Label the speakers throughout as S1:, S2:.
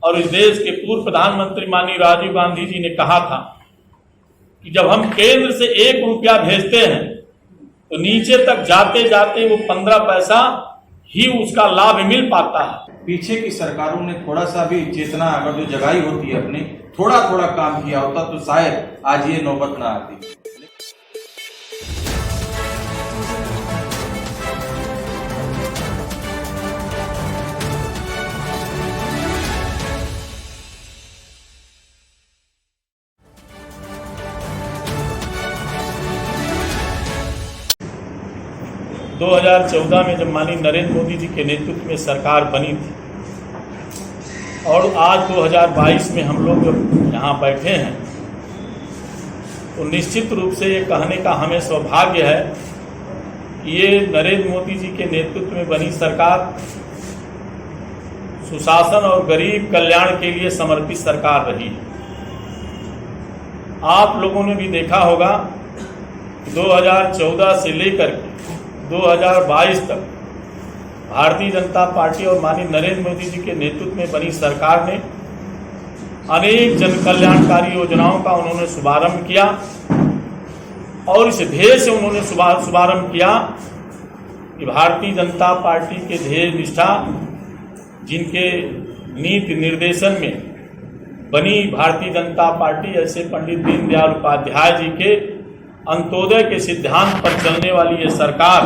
S1: और इस देश के पूर्व प्रधानमंत्री माननीय राजीव गांधी जी ने कहा था कि जब हम केंद्र से 1 रुपया भेजते हैं तो नीचे तक जाते जाते वो 15 पैसा ही उसका लाभ मिल पाता है।
S2: पीछे की सरकारों ने थोड़ा सा भी चेतना अगर जो जगाई होती है अपनी, थोड़ा थोड़ा काम किया होता तो शायद आज ये नौबत ना आती।
S1: 2014 में जब माननीय नरेंद्र मोदी जी के नेतृत्व में सरकार बनी थी और आज 2022 में हम लोग जब यहाँ बैठे हैं तो निश्चित रूप से ये कहने का हमें सौभाग्य है कि ये नरेंद्र मोदी जी के नेतृत्व में बनी सरकार सुशासन और गरीब कल्याण के लिए समर्पित सरकार रही है। आप लोगों ने भी देखा होगा 2014 से लेकर 2022 तक भारतीय जनता पार्टी और माननीय नरेंद्र मोदी जी के नेतृत्व में बनी सरकार ने अनेक जन कल्याणकारी योजनाओं का उन्होंने शुभारंभ किया और इस ध्येय से उन्होंने शुभारंभ किया कि भारतीय जनता पार्टी के ध्येय निष्ठा, जिनके नीति निर्देशन में बनी भारतीय जनता पार्टी, ऐसे पंडित दीनदयाल उपाध्याय जी के अंत्योदय के सिद्धांत पर चलने वाली ये सरकार,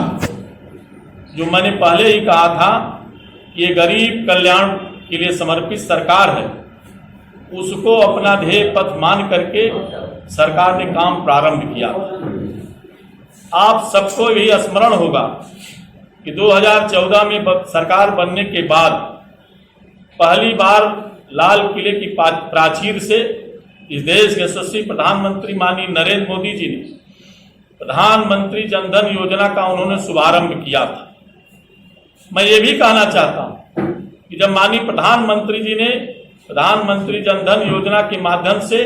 S1: जो मैंने पहले ही कहा था कि ये गरीब कल्याण के लिए समर्पित सरकार है, उसको अपना ध्येय पथ मान करके सरकार ने काम प्रारंभ किया। आप सबको भी स्मरण होगा कि 2014 में सरकार बनने के बाद पहली बार लाल किले की प्राचीर से इस देश के यशस्वी प्रधानमंत्री माननीय नरेंद्र मोदी जी ने प्रधानमंत्री जनधन योजना का उन्होंने शुभारंभ किया था। मैं ये भी कहना चाहता हूं कि जब माननीय प्रधानमंत्री जी ने प्रधानमंत्री जनधन योजना के माध्यम से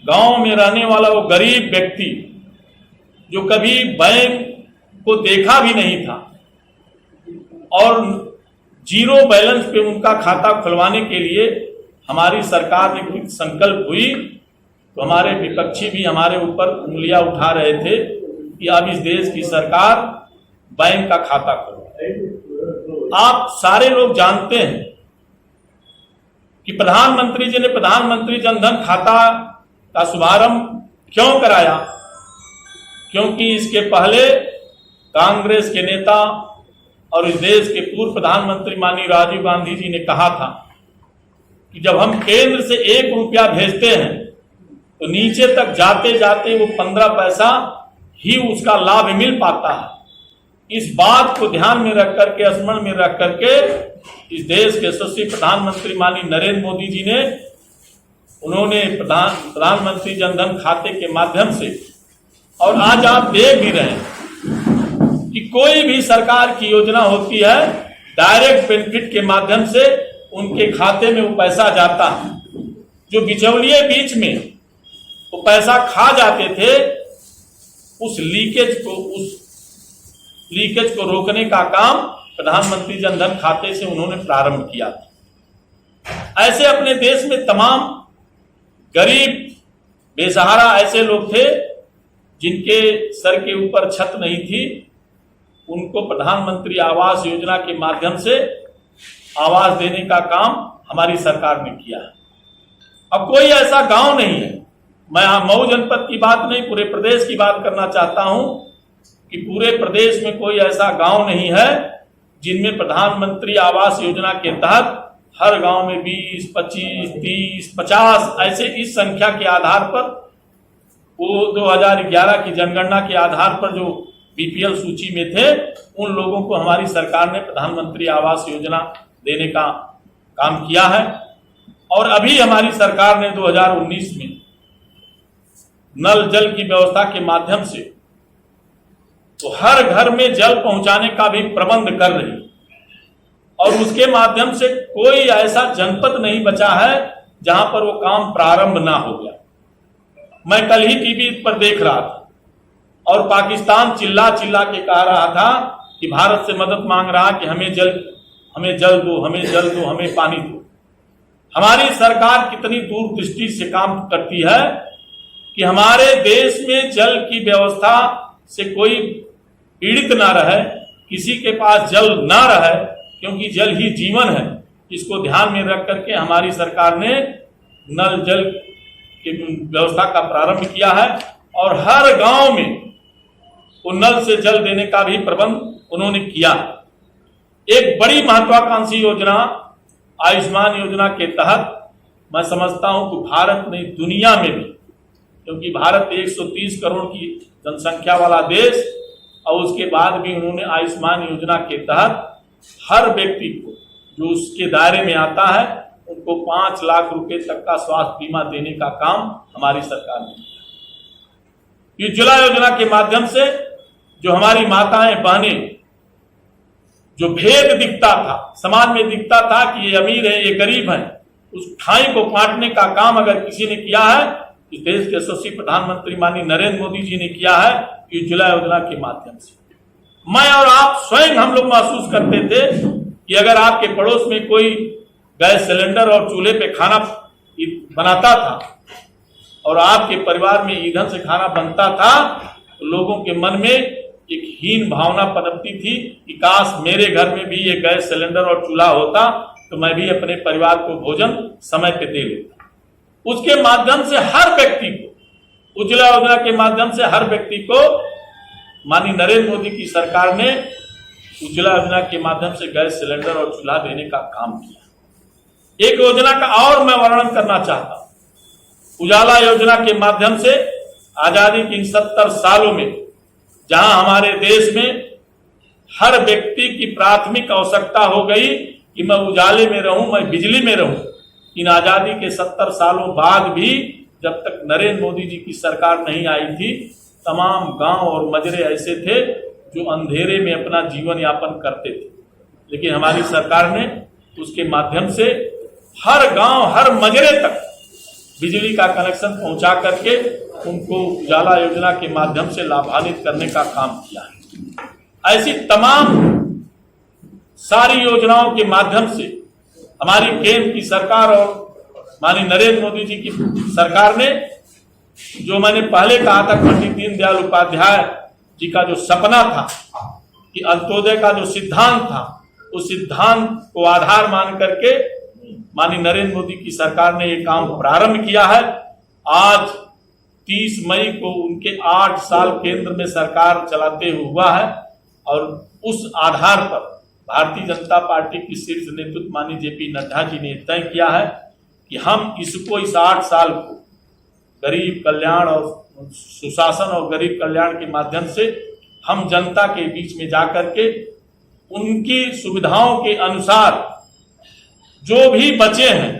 S1: गांव में रहने वाला वो गरीब व्यक्ति जो कभी बैंक को देखा भी नहीं था और जीरो बैलेंस पे उनका खाता खुलवाने के लिए हमारी सरकार ने कुछ संकल्प हुई तो हमारे विपक्षी भी हमारे ऊपर उंगलियां उठा रहे थे कि अब इस देश की सरकार बैंक का खाता खोले। आप सारे लोग जानते हैं कि प्रधानमंत्री जी ने प्रधानमंत्री जनधन खाता का शुभारंभ क्यों कराया, क्योंकि इसके पहले कांग्रेस के नेता और इस देश के पूर्व प्रधानमंत्री माननीय राजीव गांधी जी ने कहा था कि जब हम केंद्र से 1 रुपया भेजते हैं तो नीचे तक जाते जाते वो 15 पैसा ही उसका लाभ मिल पाता है। इस बात को ध्यान में रख करके, स्मरण में रख करके इस देश के यशस्वी प्रधानमंत्री माननीय नरेंद्र मोदी जी ने उन्होंने प्रधानमंत्री जनधन खाते के माध्यम से, और आज आप देख भी रहे हैं कि कोई भी सरकार की योजना होती है डायरेक्ट बेनिफिट के माध्यम से उनके खाते में वो पैसा जाता है। जो बिचौलिए बीच में वो पैसा खा जाते थे, उस लीकेज को रोकने का काम प्रधानमंत्री जनधन खाते से उन्होंने प्रारंभ किया था। ऐसे अपने देश में तमाम गरीब बेसहारा ऐसे लोग थे जिनके सर के ऊपर छत नहीं थी, उनको प्रधानमंत्री आवास योजना के माध्यम से आवास देने का काम हमारी सरकार ने किया है। अब कोई ऐसा गांव नहीं है, मैं यहां मऊ जनपद की बात नहीं, पूरे प्रदेश की बात करना चाहता हूं कि पूरे प्रदेश में कोई ऐसा गांव नहीं है जिनमें प्रधानमंत्री आवास योजना के तहत हर गांव में 20, 25, 30, 50 ऐसे इस संख्या के आधार पर, वो 2011 की जनगणना के आधार पर जो बीपीएल सूची में थे, उन लोगों को हमारी सरकार ने प्रधानमंत्री आवास योजना देने का काम किया है। और अभी हमारी सरकार ने 2019 में नल जल की व्यवस्था के माध्यम से तो हर घर में जल पहुंचाने का भी प्रबंध कर रही है, और उसके माध्यम से कोई ऐसा जनपद नहीं बचा है जहां पर वो काम प्रारंभ ना हो गया। मैं कल ही टीवी पर देख रहा था और पाकिस्तान चिल्ला चिल्ला के कह रहा था कि भारत से मदद मांग रहा कि हमें जल दो, हमें जल दो, हमें पानी दो। हमारी सरकार कितनी दूरदृष्टि से काम करती है कि हमारे देश में जल की व्यवस्था से कोई पीड़ित ना रहे, किसी के पास जल ना रहे, क्योंकि जल ही जीवन है। इसको ध्यान में रख करके हमारी सरकार ने नल जल की व्यवस्था का प्रारंभ किया है और हर गांव में वो नल से जल देने का भी प्रबंध उन्होंने किया। एक बड़ी महत्वाकांक्षी योजना आयुष्मान योजना के तहत मैं समझता हूं कि भारत नहीं दुनिया में भी, क्योंकि भारत 130 करोड़ की जनसंख्या वाला देश, और उसके बाद भी उन्होंने आयुष्मान योजना के तहत हर व्यक्ति को जो उसके दायरे में आता है उनको 5 लाख रुपए तक का स्वास्थ्य बीमा देने का काम हमारी सरकार ने किया। उज्ज्वला योजना के माध्यम से जो हमारी माताएं बहनें, जो भेद दिखता था समाज में, दिखता था कि ये अमीर है ये गरीब है, उस ठाई को पाटने का काम अगर किसी ने किया है, इस देश के यशस्वी प्रधानमंत्री माननीय नरेंद्र मोदी जी ने किया है उज्ज्वला योजना के माध्यम से। मैं और आप स्वयं हम लोग महसूस करते थे कि अगर आपके पड़ोस में कोई गैस सिलेंडर और चूल्हे पे खाना बनाता था और आपके परिवार में ईंधन से खाना बनता था, तो लोगों के मन में एक हीन भावना पनपती थी कि काश मेरे घर में भी ये गैस सिलेंडर और चूल्हा होता तो मैं भी अपने परिवार को भोजन समय पे दे लेता। उसके माध्यम से हर व्यक्ति को, उज्ज्वला योजना के माध्यम से हर व्यक्ति को माननीय नरेंद्र मोदी की सरकार ने उज्ज्वला योजना के माध्यम से गैस सिलेंडर और चूल्हा देने का काम किया। एक योजना का और मैं वर्णन करना चाहता हूं। उजाला योजना के माध्यम से आजादी के 70 सालों में जहां हमारे देश में हर व्यक्ति की प्राथमिक आवश्यकता हो गई कि मैं उजाले में रहूं, मैं बिजली में रहूं, इन आजादी के 70 सालों बाद भी जब तक नरेंद्र मोदी जी की सरकार नहीं आई थी, तमाम गांव और मजरे ऐसे थे जो अंधेरे में अपना जीवन यापन करते थे। लेकिन हमारी सरकार ने उसके माध्यम से हर गांव हर मजरे तक बिजली का कनेक्शन पहुंचा करके उनको उजाला योजना के माध्यम से लाभान्वित करने का काम किया है। ऐसी तमाम सारी योजनाओं के माध्यम से हमारी केंद्र की सरकार और माननीय नरेंद्र मोदी जी की सरकार ने, जो मैंने पहले कहा था, पंडित दीनदयाल उपाध्याय जी का जो सपना था कि अंत्योदय का जो सिद्धांत था, उस सिद्धांत को आधार मान करके माननीय नरेंद्र मोदी की सरकार ने ये काम प्रारंभ किया है। आज 30 मई को उनके 8 साल केंद्र में सरकार चलाते हुआ है और उस आधार पर भारतीय जनता पार्टी की शीर्ष नेतृत्व माननीय जेपी नड्डा जी ने तय किया है कि हम इसको इस 8 साल को गरीब कल्याण और सुशासन और गरीब कल्याण के माध्यम से हम जनता के बीच में जाकर के उनकी सुविधाओं के अनुसार जो भी बचे हैं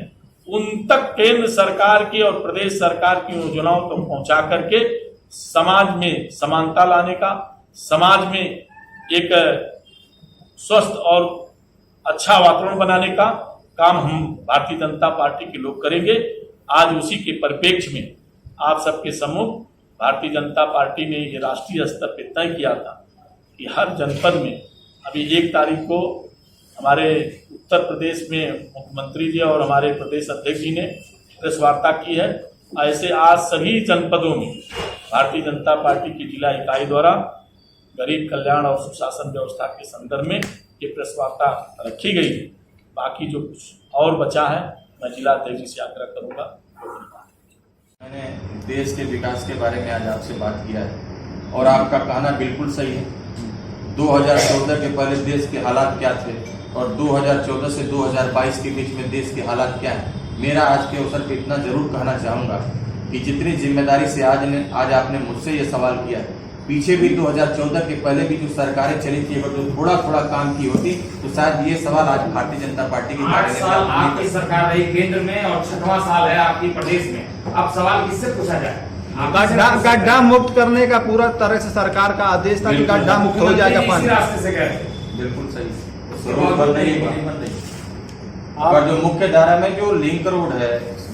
S1: उन तक केंद्र सरकार की और प्रदेश सरकार की योजनाओं तक पहुंचा करके समाज में समानता लाने का, समाज में एक स्वस्थ और अच्छा वातावरण बनाने का काम हम भारतीय जनता पार्टी के लोग करेंगे। आज उसी के परिप्रेक्ष्य में आप सबके सम्मुख भारतीय जनता पार्टी ने ये राष्ट्रीय स्तर पर तय किया था कि हर जनपद में अभी 1 तारीख को हमारे उत्तर प्रदेश में मुख्यमंत्री जी और हमारे प्रदेश अध्यक्ष जी ने प्रेस वार्ता की है। ऐसे आज सभी जनपदों में भारतीय जनता पार्टी की जिला इकाई द्वारा गरीब कल्याण और सुशासन व्यवस्था के संदर्भ में ये प्रेस वार्ता रखी गई है। बाकी जो कुछ और बचा है मैं जिला अध्यक्ष जी से आग्रह करूंगा।
S2: मैंने देश के विकास के बारे में आज आपसे बात किया है और आपका कहना बिल्कुल सही है। 2014 के पहले देश के हालात क्या थे और 2014 से 2022 के बीच में देश के हालात क्या है। मेरा आज के अवसर पर इतना जरूर कहना चाहूँगा कि जितनी जिम्मेदारी से आज आपने मुझसे ये सवाल किया, पीछे भी 2014 के पहले भी जो सरकारें चली थी, अगर जो थोड़ा थोड़ा काम की होती तो शायद ये सवाल आज भारतीय जनता पार्टी की
S3: 8 साल आपकी सरकार रही केंद्र में और 6वां साल है आपकी प्रदेश में। अब सवाल किससे पूछा जाए?
S4: गड्ढा मुक्त करने का पूरा तरह से सरकार का आदेश था कि गड्ढा मुक्त हो जाएगा पानी।
S3: रास्ते से गए
S2: बिल्कुल सही। अगर जो मुख्य धारा में जो लिंक रोड है,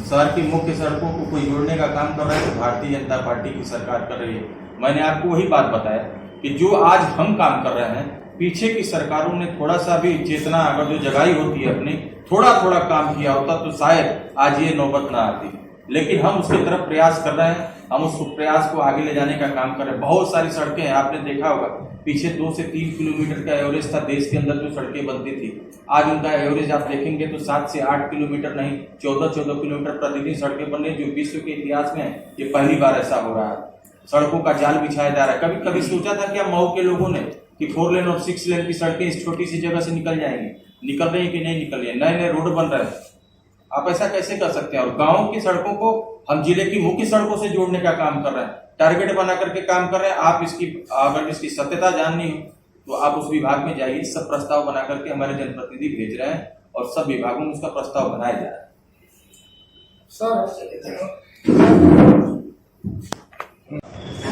S2: शहर की मुख्य सड़कों को कोई जोड़ने का काम कर रहा है तो भारतीय जनता पार्टी की सरकार कर रही है। मैंने आपको वही बात बताया कि जो आज हम काम कर रहे हैं पीछे की सरकारों ने थोड़ा सा भी चेतना अगर जो जगाई होती है अपनी, थोड़ा थोड़ा काम किया होता तो शायद आज ये नौबत ना आती। लेकिन हम उसकी तरफ प्रयास कर रहे हैं, हम उस प्रयास को आगे ले जाने का काम कर रहे हैं। बहुत सारी सड़कें हैं, आपने देखा होगा पीछे 2 से 3 किलोमीटर का एवरेज था देश के अंदर जो सड़कें बनती थी, आज उनका एवरेज आप देखेंगे तो 7 से 8 किलोमीटर नहीं 14-14 किलोमीटर प्रतिदिन सड़कें बन रही, जो विश्व के इतिहास में ये पहली बार ऐसा हो रहा है। सड़कों का जाल बिछाया जा रहा है। कभी कभी सोचा था क्या मऊ के लोगों ने कि 4 लेन और 6 लेन की सड़कें इस छोटी सी जगह से निकल जाएंगी? निकल रही है कि नहीं निकल रही है? नए नए रोड बन रहे हैं, आप ऐसा कैसे कर सकते हैं? और गाँव की सड़कों को हम जिले की मुख्य सड़कों से जोड़ने का काम कर रहे हैं, टारगेट बना करके काम कर रहे हैं। आप इसकी अगर इसकी सत्यता जाननी हो तो आप उस विभाग में जाइए, सब प्रस्ताव बना करके हमारे जनप्रतिनिधि भेज रहे हैं और सब विभागों में उसका प्रस्ताव बनाया जा रहा है।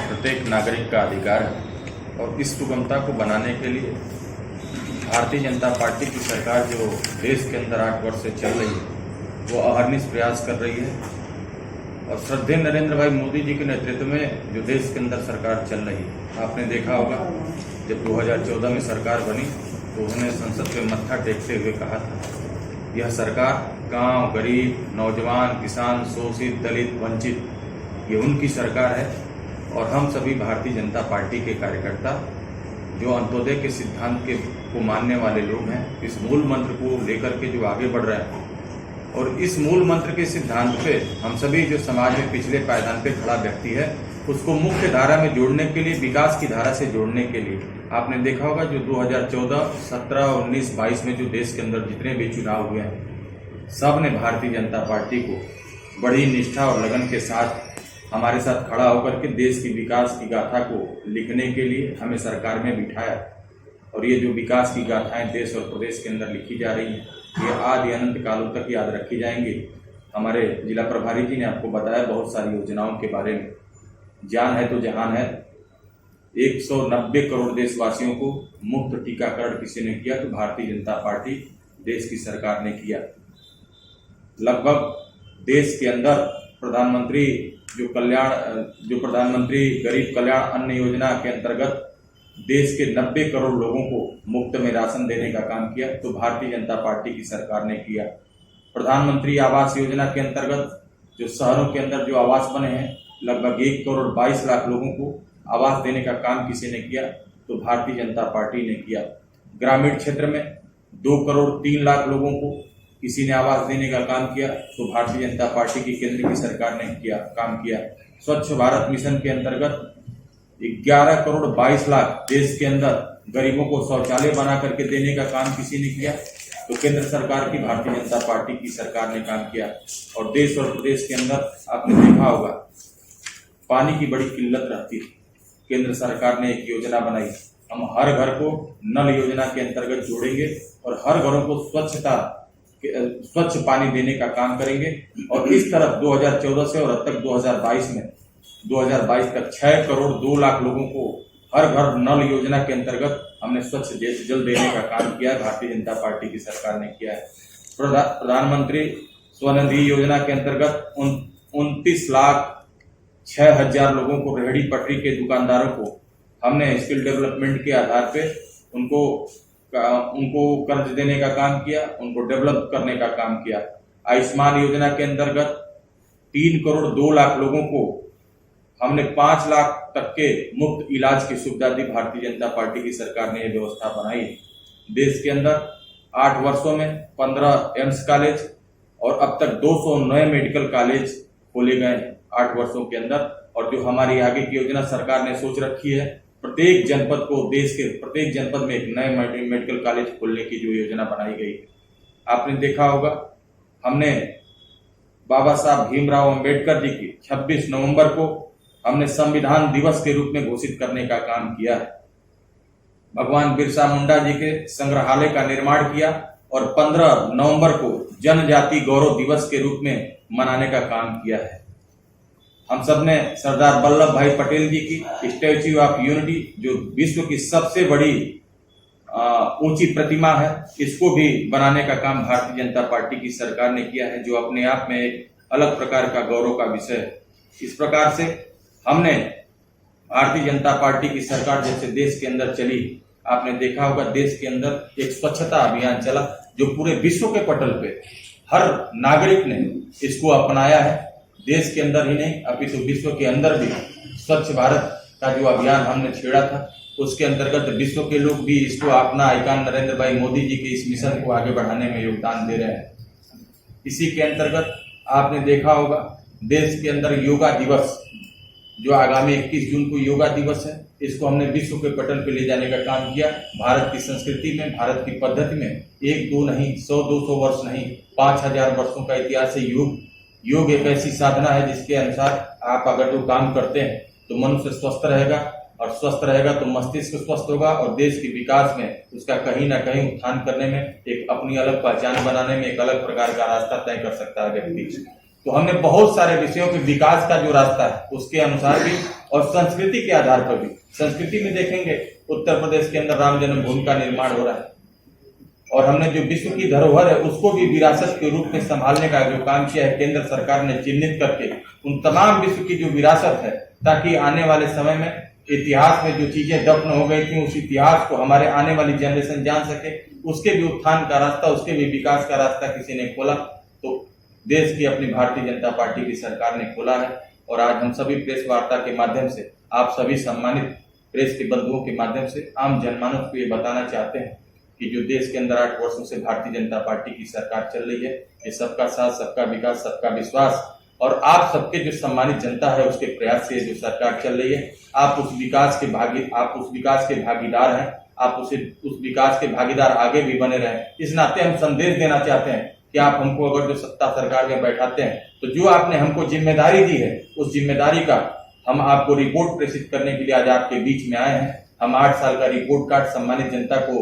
S2: प्रत्येक नागरिक का अधिकार है और इस सुगमता को बनाने के लिए भारतीय जनता पार्टी की सरकार जो देश के अंदर 8 वर्ष से चल रही है वो अहर्निश प्रयास कर रही है। और श्रद्धेय नरेंद्र भाई मोदी जी के नेतृत्व में जो देश के अंदर सरकार चल रही है, आपने देखा होगा जब 2014 में सरकार बनी तो उन्होंने संसद पे मत्था टेकते हुए कहा था यह सरकार गांव, गरीब, नौजवान, किसान, शोषित, दलित, वंचित, ये उनकी सरकार है। और हम सभी भारतीय जनता पार्टी के कार्यकर्ता जो अंत्योदय के सिद्धांत को मानने वाले लोग हैं, इस मूल मंत्र को लेकर के जो आगे बढ़ रहे हैं और इस मूल मंत्र के सिद्धांत पे हम सभी जो समाज में पिछले पायदान पे खड़ा व्यक्ति है उसको मुख्य धारा में जोड़ने के लिए, विकास की धारा से जोड़ने के लिए आपने देखा होगा जो 2014, 17, 19, 22 में जो देश के अंदर जितने भी चुनाव हुए हैं, सब ने भारतीय जनता पार्टी को बड़ी निष्ठा और लगन के साथ हमारे साथ खड़ा होकर के देश की विकास की गाथा को लिखने के लिए हमें सरकार में बिठाया। और ये जो विकास की गाथाएं देश और प्रदेश के अंदर लिखी जा रही हैं, ये आदि अनंत कालों तक याद रखी जाएंगी। हमारे जिला प्रभारी जी ने आपको बताया बहुत सारी योजनाओं के बारे में। जान है तो जहान है। 190 करोड़ देशवासियों को मुफ्त टीकाकरण किसी ने किया तो भारतीय जनता पार्टी देश की सरकार ने किया। लगभग देश के अंदर प्रधानमंत्री गरीब कल्याण अन्न योजना के अंतर्गत देश के 90 करोड़ लोगों को मुफ्त में राशन देने का काम किया तो भारतीय जनता पार्टी की सरकार ने किया। प्रधानमंत्री आवास योजना के अंतर्गत जो शहरों के अंदर जो आवास बने हैं, लगभग 1 करोड़ 22 लाख लोगों को आवास देने का काम किसी ने किया तो भारतीय जनता पार्टी ने किया। ग्रामीण क्षेत्र में 2 करोड़ 3 लाख लोगों को किसी ने आवास देने का काम किया तो भारतीय जनता पार्टी की केंद्र की सरकार ने काम किया। स्वच्छ भारत मिशन के अंतर्गत 11 करोड़ 22 लाख देश के अंदर गरीबों को शौचालय बना करके देने का काम किसी ने किया तो केंद्र सरकार की भारतीय जनता पार्टी की सरकार ने काम किया। और देश और प्रदेश के अंदर आपने देखा होगा पानी की बड़ी किल्लत रहती है, केंद्र सरकार ने एक योजना बनाई, हम हर घर को नल योजना के अंतर्गत जोड़ेंगे और हर घरों को स्वच्छ पानी देने का काम करेंगे। और इस तरफ 2014 से और अब तक 2022 तक 6 करोड़ 2 लाख लोगों को हर घर नल योजना के अंतर्गत हमने स्वच्छ जल देने का काम किया है, भारतीय जनता पार्टी की सरकार ने किया है। प्रधानमंत्री स्वनिधि योजना के अंतर्गत 29,06,000 लोगों को, रेहड़ी पटरी के दुकानदारों को हमने स्किल डेवलपमेंट के आधार पे उनको कर्ज देने का काम किया, उनको डेवलप करने का काम किया। आयुष्मान योजना के अंतर्गत 3 करोड़ 2 लाख लोगों को हमने 5 लाख तक के मुफ्त इलाज की सुविधा दी। भारतीय जनता पार्टी की सरकार ने यह व्यवस्था बनाई। देश के अंदर 8 वर्षों में 15 एम्स कॉलेज और अब तक 200 नए मेडिकल कॉलेज खोले गए 8 वर्षों के अंदर। और जो हमारी आगे की योजना सरकार ने सोच रखी है, प्रत्येक जनपद को, देश के प्रत्येक जनपद में एक नए मेडिकल कॉलेज खोलने की जो योजना बनाई गई। आपने देखा होगा हमने बाबा साहब भीमराव अंबेडकर जी की 26 नवंबर को हमने संविधान दिवस के रूप में घोषित करने का काम किया है। भगवान बिरसा मुंडा जी के संग्रहालय का निर्माण किया और 15 नवंबर को जनजाति गौरव दिवस के रूप में मनाने का काम किया है। हम सब ने सरदार वल्लभ भाई पटेल जी की स्टैच्यू ऑफ यूनिटी, जो विश्व की सबसे बड़ी ऊंची प्रतिमा है, इसको भी बनाने का काम भारतीय जनता पार्टी की सरकार ने किया है, जो अपने आप में एक अलग प्रकार का गौरव का विषय है। इस प्रकार से हमने भारतीय जनता पार्टी की सरकार जब से देश के अंदर चली आपने देखा होगा देश के अंदर एक स्वच्छता अभियान चला जो पूरे विश्व के पटल पे हर नागरिक ने इसको अपनाया है। देश के अंदर ही नहीं अपितु विश्व के अंदर भी स्वच्छ भारत का जो अभियान हमने छेड़ा था उसके अंतर्गत विश्व के लोग भी इसको अपना आइकॉन नरेंद्र भाई मोदी जी के इस मिशन को आगे बढ़ाने में योगदान दे रहे हैं। इसी के अंतर्गत आपने देखा होगा देश के अंदर योगा दिवस जो आगामी 21 जून को योगा दिवस है, इसको हमने विश्व के पटल पे ले जाने का काम किया। भारत की संस्कृति में, भारत की पद्धति में 1-2 नहीं, 100-200 वर्ष नहीं, 5000 वर्षों का इतिहास है। योग एक ऐसी साधना है जिसके अनुसार आप अगर जो काम करते हैं तो मनुष्य स्वस्थ रहेगा, और स्वस्थ रहेगा तो मस्तिष्क स्वस्थ होगा, और देश के विकास में उसका कहीं ना कहीं उत्थान करने में, एक अपनी अलग पहचान बनाने में एक अलग प्रकार का रास्ता तय कर सकता है व्यक्ति। तो हमने बहुत सारे विषयों के विकास का जो रास्ता है उसके अनुसार भी, और संस्कृति के आधार पर भी, संस्कृति में देखेंगे उत्तर प्रदेश के अंदर राम जन्मभूमि का निर्माण हो रहा है, और हमने जो विश्व की धरोहर है उसको भी विरासत के रूप में संभालने का जो काम किया है केंद्र सरकार ने चिन्हित करके उन तमाम विश्व की जो विरासत है, ताकि आने वाले समय में इतिहास में जो चीजें दफन हो गई थी उस इतिहास को हमारे आने वाली जनरेशन जान सके, उसके भी उत्थान का रास्ता, उसके भी विकास का रास्ता किसी ने खोला तो देश की अपनी भारतीय जनता पार्टी की सरकार ने खोला है। और आज हम सभी प्रेस वार्ता के माध्यम से, आप सभी सम्मानित प्रेस के बंधुओं के माध्यम से आम जनमानस को ये बताना चाहते हैं कि जो देश के अंदर 8 वर्षों से भारतीय जनता पार्टी की सरकार चल रही है, ये सबका साथ, सबका विकास, सबका विश्वास और आप सबके जो सम्मानित जनता है उसके प्रयास से जो सरकार चल रही है। आप उस विकास के भागीदार हैं, आप उस विकास के भागीदार आगे भी बने रहें। इस नाते हम संदेश देना चाहते हैं कि आप हमको अगर जो सत्ता सरकार में बैठाते हैं तो जो आपने हमको जिम्मेदारी दी है उस जिम्मेदारी का हम आपको रिपोर्ट प्रेषित करने के लिए आज आपके बीच में आए हैं। हम 8 साल का रिपोर्ट कार्ड सम्मानित जनता को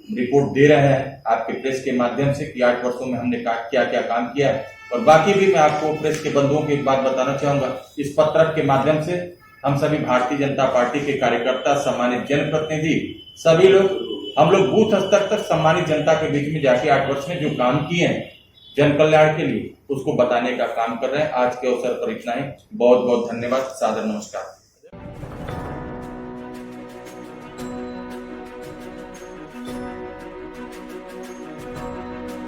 S2: रिपोर्ट दे रहे हैं आपके प्रेस के माध्यम से कि 8 वर्षों में हमने क्या क्या काम किया है। और बाकी भी मैं आपको प्रेस के बंधुओं को एक बात बताना चाहूंगा, इस पत्रक के माध्यम से हम सभी भारतीय जनता पार्टी के कार्यकर्ता, सम्मानित जनप्रतिनिधि, सभी लोग, हम लोग बूथ स्तर तक सम्मानित जनता के बीच में जाके 8 वर्ष में जो काम किए हैं जन कल्याण के लिए उसको बताने का काम कर रहे हैं। आज के अवसर पर इतना ही। बहुत बहुत धन्यवाद। सादर नमस्कार।